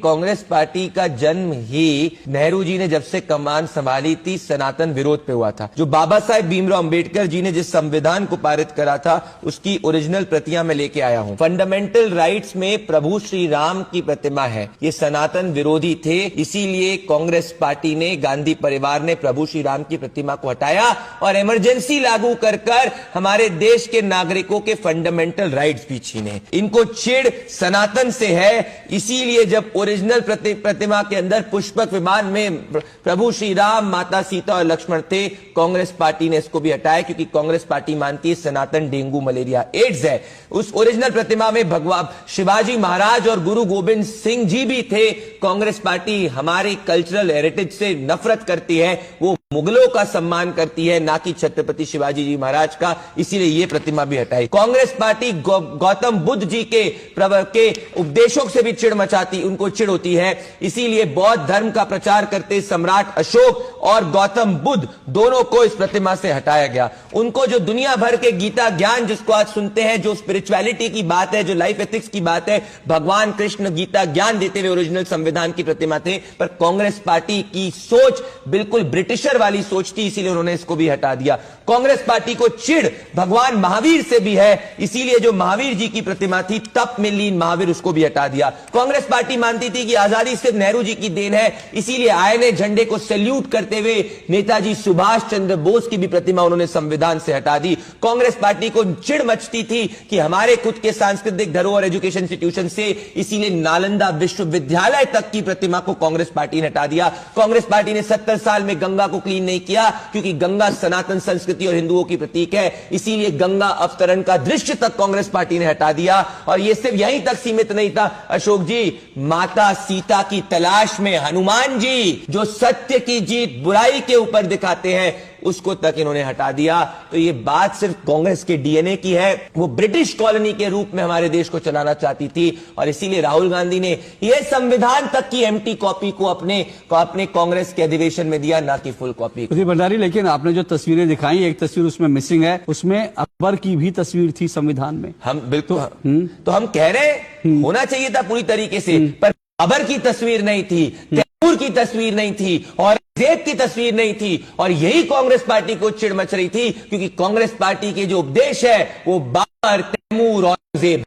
Congress party का जन्म ही नेहरू जी ने जब से कमान संभाली थी सनातन विरोध पे हुआ था। जो बाबा साहेब भीमराव अंबेडकर जी ने जिस संविधान को पारित करा था उसकी ओरिजिनल प्रतियां मैं लेके आया हूं। फंडामेंटल राइट्स में प्रभु श्री राम की प्रतिमा है। ये सनातन विरोधी थे, इसीलिए कांग्रेस पार्टी ने, गांधी परिवार ने प्रभु श्री राम की प्रतिमा को हटाया और इमरजेंसी लागू कर हमारे देश के नागरिकों के फंडामेंटल राइट्स भी छीने। इनको चिढ़ सनातन से है, इसीलिए जब ओरिजिनल प्रतिमा के अंदर पुष्पक विमान में प्रभु श्री राम, माता सीता और लक्ष्मण थे, कांग्रेस पार्टी ने इसको भी हटाया, क्योंकि कांग्रेस पार्टी मानती है सनातन डेंगू मलेरिया एड्स है। उस ओरिजिनल प्रतिमा में भगवान शिवाजी महाराज और गुरु गोविंद सिंह जी भी थे। कांग्रेस पार्टी हमारे कल्चरल हेरिटेज से नफरत करती है, वो मुगलों का सम्मान करती है, ना कि छत्रपति शिवाजी जी महाराज का, इसीलिए ये प्रतिमा भी हटाई। कांग्रेस पार्टी गौतम बुद्ध जी के उपदेशों से भी चिढ़ मचाती, उनको चिढ़ होती है, इसीलिए बौद्ध धर्म का प्रचार करते सम्राट अशोक और गौतम बुद्ध दोनों को इस प्रतिमा से हटाया गया। उनको जो दुनिया भर के गीता ज्ञान जिसको आज सुनते हैं, जो स्पिरिचुअलिटी की बात है, जो लाइफ एथिक्स की बात है, भगवान कृष्ण गीता ज्ञान देते हुए ओरिजिनल संविधान की प्रतिमा थे, पर कांग्रेस पार्टी की सोच बिल्कुल ब्रिटिशर वाली सोच थी, इसीलिए उन्होंने इसको भी हटा दिया। कांग्रेस पार्टी को चिढ़ भगवान महावीर से भी है, इसीलिए जो महावीर जी की प्रतिमा थी तप में लीन महावीर, उसको भी हटा दिया। कांग्रेस पार्टी मानती थी कि आजादी सिर्फ नेहरू जी की देन है, इसीलिए आईएनए झंडे को सैल्यूट करते हुए नेताजी सुभाष चंद्र बोस की भी प्रतिमा उन्होंने संविधान से हटा दी। कांग्रेस पार्टी को चिढ़ मचती थी कि हमारे खुद के सांस्कृतिक धरोहर एजुकेशन इंस्टीट्यूशन से, इसीलिए नालंदा विश्वविद्यालय तक की प्रतिमा को कांग्रेस पार्टी ने हटा दिया। कांग्रेस पार्टी ने 70 साल में गंगा को क्लीन नहीं किया, क्योंकि गंगा सनातन संस्कृति और हिंदुओं की प्रतीक है, इसीलिए गंगा अवतरण का दृश्य तक कांग्रेस पार्टी ने हटा दिया। और यह सिर्फ यहीं तक सीमित नहीं था अशोक जी, माता सीता की तलाश में हनुमान जी जो सत्य की जीत बुराई के ऊपर दिखाते हैं, उसको तक इन्होंने हटा दिया। तो ये बात सिर्फ कांग्रेस के डीएनए की है, वो ब्रिटिश कॉलोनी के रूप में हमारे देश को चलाना चाहती थी, और इसीलिए राहुल गांधी ने ये संविधान तक की एम्प्टी कॉपी को अपने कांग्रेस के अधिवेशन में दिया, ना कि फुल कॉपी। भंडारी, लेकिन आपने जो तस्वीरें दिखाई, एक तस्वीर उसमें मिसिंग है, उसमें अकबर की भी तस्वीर थी संविधान में। हम बिल्कुल तो हम कह रहे हैं होना चाहिए था पूरी तरीके से, पर अकबर की तस्वीर नहीं थी, तैमूर की तस्वीर नहीं थी, और औरंगजेब की तस्वीर नहीं थी। और यही कांग्रेस पार्टी को चिढ़ मच रही थी, क्योंकि कांग्रेस पार्टी के जो उपदेश है वो बाबर, तैमूर, औरंगजेब